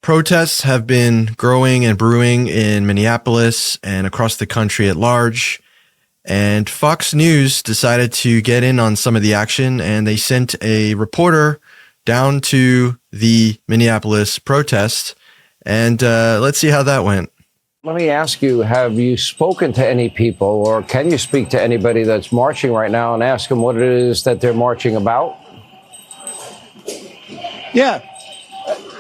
Protests have been growing and brewing in Minneapolis and across the country at large. And Fox News decided to get in on some of the action, and they sent a reporter down to the Minneapolis protest. And let's see how that went. Let me ask you, have you spoken to any people, or can you speak to anybody that's marching right now and ask them what it is that they're marching about? Yeah.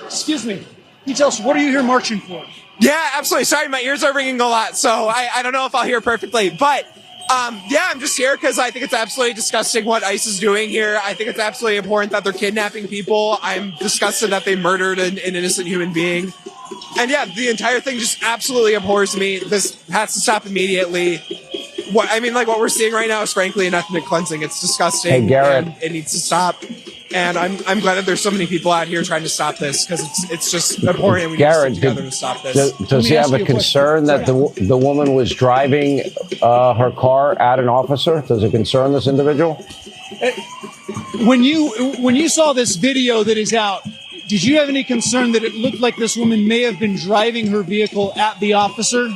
Excuse me. Can you tell us, what are you here marching for? Yeah, absolutely. Sorry, my ears are ringing a lot, so I don't know if I'll hear perfectly. But, yeah, I'm just here because I think it's absolutely disgusting what ICE is doing here. I think it's absolutely important that they're kidnapping people. I'm disgusted that they murdered an innocent human being. And, yeah, the entire thing just absolutely abhors me. This has to stop immediately. What we're seeing right now is frankly an ethnic cleansing. It's disgusting. Hey, Garrett. And it needs to stop. And I'm glad that there's so many people out here trying to stop this because it's just important. And we Garrett, need to stick together to stop this. Does he have a concern that the woman was driving her car at an officer? Does it concern this individual? When you saw this video that is out, did you have any concern that it looked like this woman may have been driving her vehicle at the officer?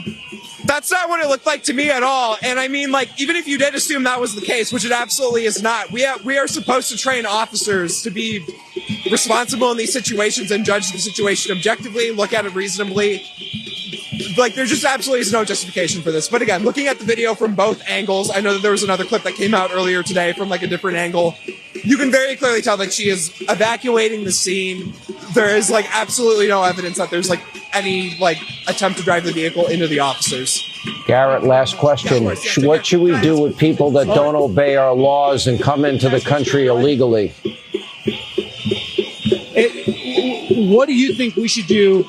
That's not what it looked like to me at all. And I mean, even if you did assume that was the case, which it absolutely is not, we are supposed to train officers to be responsible in these situations and judge the situation objectively, look at it reasonably. There just absolutely is no justification for this. But again, looking at the video from both angles, I know that there was another clip that came out earlier today from a different angle. You can very clearly tell that she is evacuating the scene. There is absolutely no evidence that there's any attempt to drive the vehicle into the officers. Garrett, last question. What should we do with people that don't obey our laws and come into the country illegally? What do you think we should do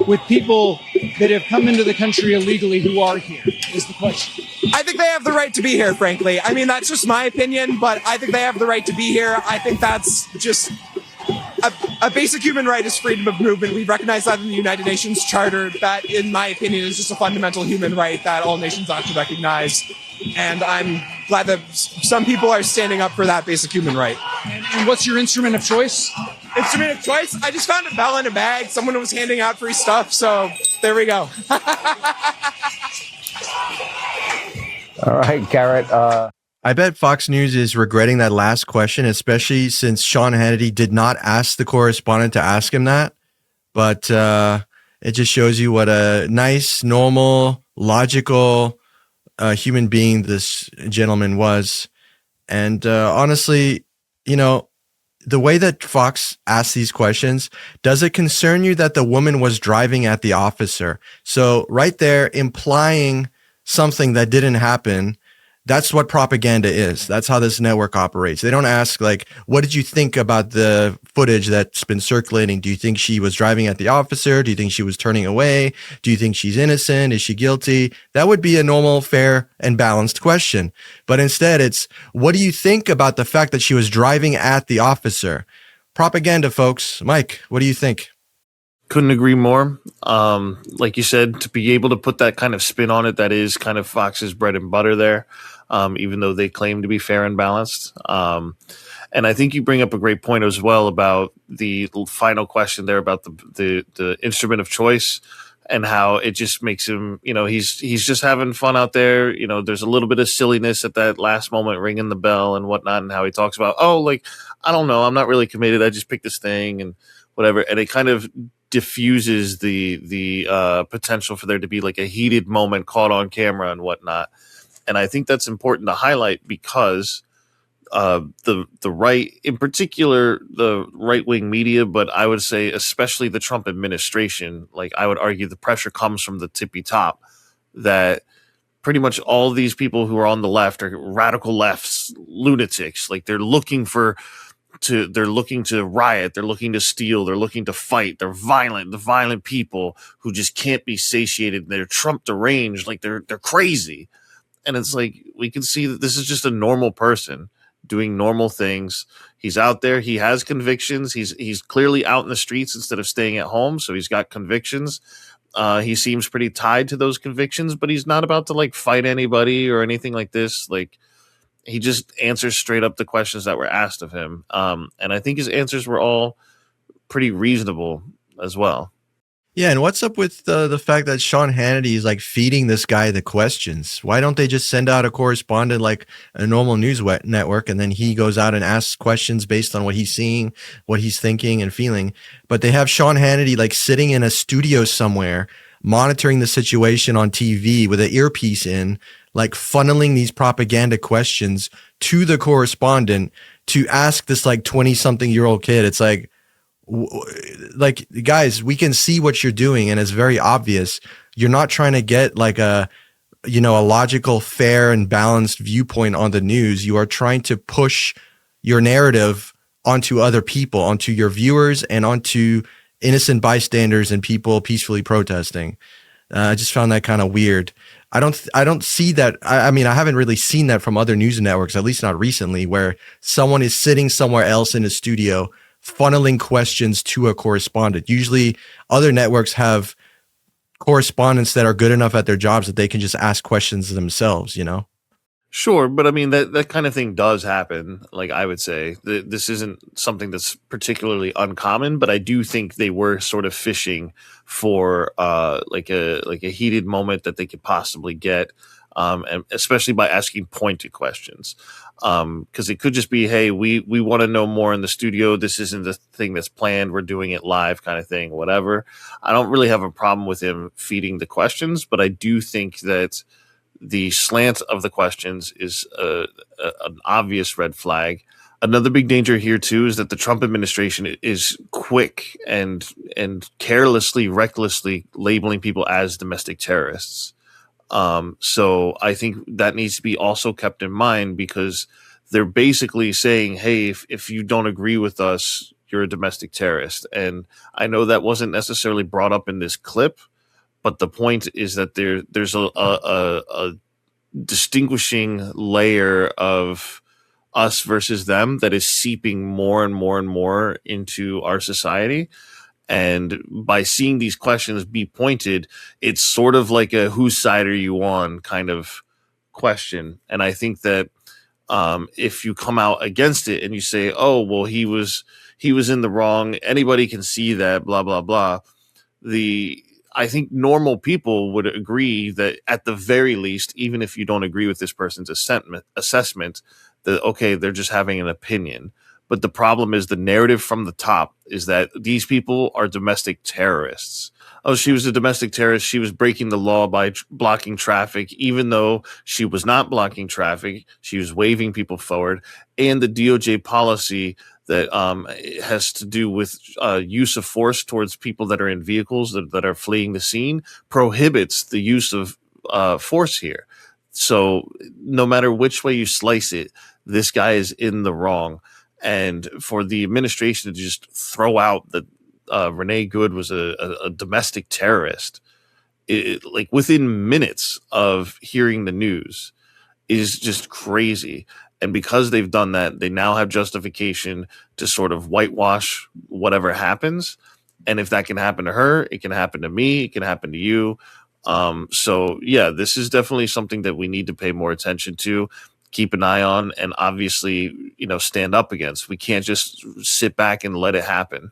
with people that have come into the country illegally who are here, is the question. I think they have the right to be here, frankly. I mean, that's just my opinion, but I think they have the right to be here. I think that's just a basic human right is freedom of movement. We recognize that in the United Nations Charter. That, in my opinion, is just a fundamental human right that all nations ought to recognize. And I'm glad that some people are standing up for that basic human right. And what's your instrument of choice? Instrument of choice? I just found a bell in a bag. Someone was handing out free stuff, so there we go. All right, Garrett. I bet Fox News is regretting that last question, especially since Sean Hannity did not ask the correspondent to ask him that. But it just shows you what a nice, normal, logical human being this gentleman was. And honestly, you know, the way that Fox asked these questions, does it concern you that the woman was driving at the officer? So right there, implying something that didn't happen. That's what propaganda is. That's how this network operates. They don't ask, like, what did you think about the footage that's been circulating? Do you think she was driving at the officer? Do you think she was turning away? Do you think she's innocent? Is she guilty? That would be a normal, fair, and balanced question. But instead, it's, what do you think about the fact that she was driving at the officer? Propaganda, folks. Mike, what do you think? Couldn't agree more. Like you said, to be able to put that kind of spin on it, that is kind of Fox's bread and butter there, even though they claim to be fair and balanced. And I think you bring up a great point as well about the final question there about the instrument of choice and how it just makes him, you know, he's just having fun out there. You know, there's a little bit of silliness at that last moment, ringing the bell and whatnot, and how he talks about, oh, like, I don't know, I'm not really committed. I just picked this thing and whatever. And it kind of diffuses the potential for there to be like a heated moment caught on camera and whatnot. And I think that's important to highlight because the right, in particular, the right-wing media, but I would say especially the Trump administration, like I would argue the pressure comes from the tippy top that pretty much all these people who are on the left are radical lefts, lunatics. Like they're looking to riot, they're looking to steal, they're looking to fight, they're violent, the violent people who just can't be satiated. They're Trump deranged, like they're crazy. And it's like, we can see that this is just a normal person doing normal things. He's out there, he has convictions, he's clearly out in the streets instead of staying at home, so he's got convictions. He seems pretty tied to those convictions, but he's not about to like fight anybody or anything like this. Like, he just answers straight up the questions that were asked of him. And I think his answers were all pretty reasonable as well. Yeah, and what's up with the fact that Sean Hannity is like feeding this guy the questions? Why don't they just send out a correspondent like a normal news network, and then he goes out and asks questions based on what he's seeing, what he's thinking and feeling? But they have Sean Hannity like sitting in a studio somewhere, monitoring the situation on TV with an earpiece in, like funneling these propaganda questions to the correspondent to ask this like 20-something-year-old kid. It's like, guys, we can see what you're doing and it's very obvious. You're not trying to get like a logical, fair and balanced viewpoint on the news. You are trying to push your narrative onto other people, onto your viewers and onto innocent bystanders and people peacefully protesting. I just found that kind of weird. I don't see that. I mean, I haven't really seen that from other news networks, at least not recently, where someone is sitting somewhere else in a studio funneling questions to a correspondent. Usually other networks have correspondents that are good enough at their jobs that they can just ask questions themselves, you know? Sure, but I mean that kind of thing does happen. Like I would say, this isn't something that's particularly uncommon, but I do think they were sort of fishing for like a heated moment that they could possibly get, and especially by asking pointed questions, because it could just be, hey, we want to know more in the studio. This isn't the thing that's planned. We're doing it live, kind of thing. Whatever. I don't really have a problem with him feeding the questions, but I do think that the slant of the questions is an obvious red flag. Another big danger here too is that the Trump administration is quick and carelessly, recklessly labeling people as domestic terrorists. So I think that needs to be also kept in mind, because they're basically saying, hey, if you don't agree with us, you're a domestic terrorist. And I know that wasn't necessarily brought up in this clip, but the point is that there's a distinguishing layer of us versus them that is seeping more and more and more into our society. And by seeing these questions be pointed, it's sort of like a whose side are you on kind of question. And I think that if you come out against it and you say, oh, well, he was in the wrong, anybody can see that, blah, blah, blah. I think normal people would agree that at the very least, even if you don't agree with this person's assessment, that, okay, they're just having an opinion. But the problem is the narrative from the top is that these people are domestic terrorists. Oh, she was a domestic terrorist. She was breaking the law by blocking traffic, even though she was not blocking traffic. She was waving people forward. And the DOJ policy that has to do with use of force towards people that are in vehicles that are fleeing the scene prohibits the use of force here. So no matter which way you slice it, this guy is in the wrong. And for the administration to just throw out that Renee Good was a domestic terrorist, like within minutes of hearing the news, is just crazy. And because they've done that, they now have justification to sort of whitewash whatever happens. And if that can happen to her, it can happen to me, it can happen to you. So yeah, this is definitely something that we need to pay more attention to, keep an eye on, and obviously, stand up against. We can't just sit back and let it happen.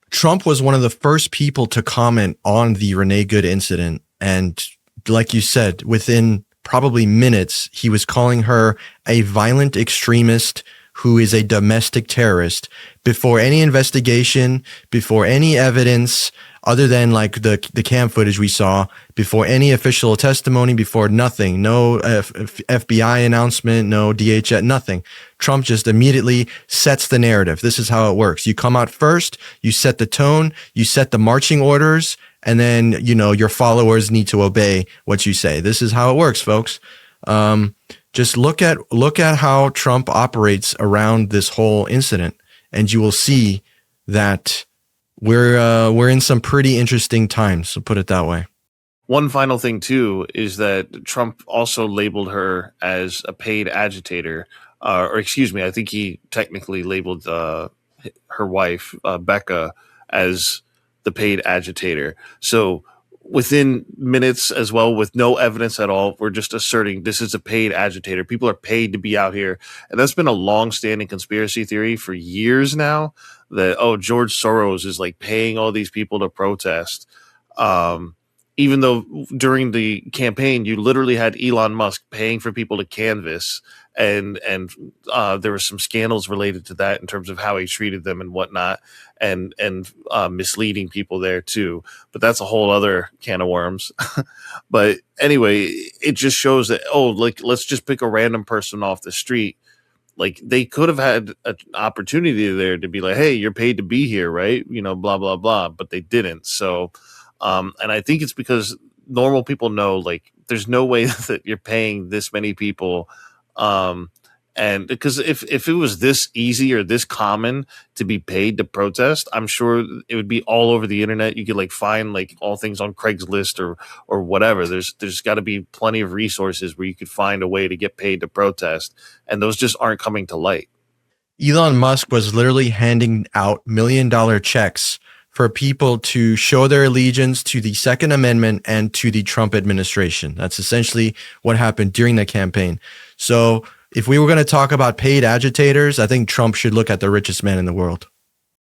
Trump was one of the first people to comment on the Renee Good incident. And like you said, within probably minutes, he was calling her a violent extremist who is a domestic terrorist before any investigation, before any evidence other than like the cam footage we saw, before any official testimony, before nothing, no FBI announcement, no DHS, nothing. Trump just immediately sets the narrative. This is how it works. You come out first, you set the tone, you set the marching orders, and then, your followers need to obey what you say. This is how it works, folks. Just look at how Trump operates around this whole incident, and you will see that we're in some pretty interesting times. So put it that way. One final thing too is that Trump also labeled her as a paid agitator, or excuse me, I think he technically labeled her wife Becca as the paid agitator. So within minutes as well, with no evidence at all, we're just asserting this is a paid agitator. People are paid to be out here. And that's been a long-standing conspiracy theory for years now, that, George Soros is like paying all these people to protest. Even though during the campaign, you literally had Elon Musk paying for people to canvass, and there were some scandals related to that in terms of how he treated them and whatnot, and misleading people there too. But that's a whole other can of worms. But anyway, it just shows that, like, let's just pick a random person off the street. Like, they could have had an opportunity there to be like, hey, you're paid to be here, right? Blah, blah, blah. But they didn't. So, and I think it's because normal people know, like, there's no way that you're paying this many people. And because if it was this easy or this common to be paid to protest, I'm sure it would be all over the internet. You could like find like all things on Craigslist or whatever. There's got to be plenty of resources where you could find a way to get paid to protest, and those just aren't coming to light. Elon Musk was literally handing out $1 million checks for people to show their allegiance to the Second Amendment and to the Trump administration. That's essentially what happened during the campaign. So if we were going to talk about paid agitators, I think Trump should look at the richest man in the world.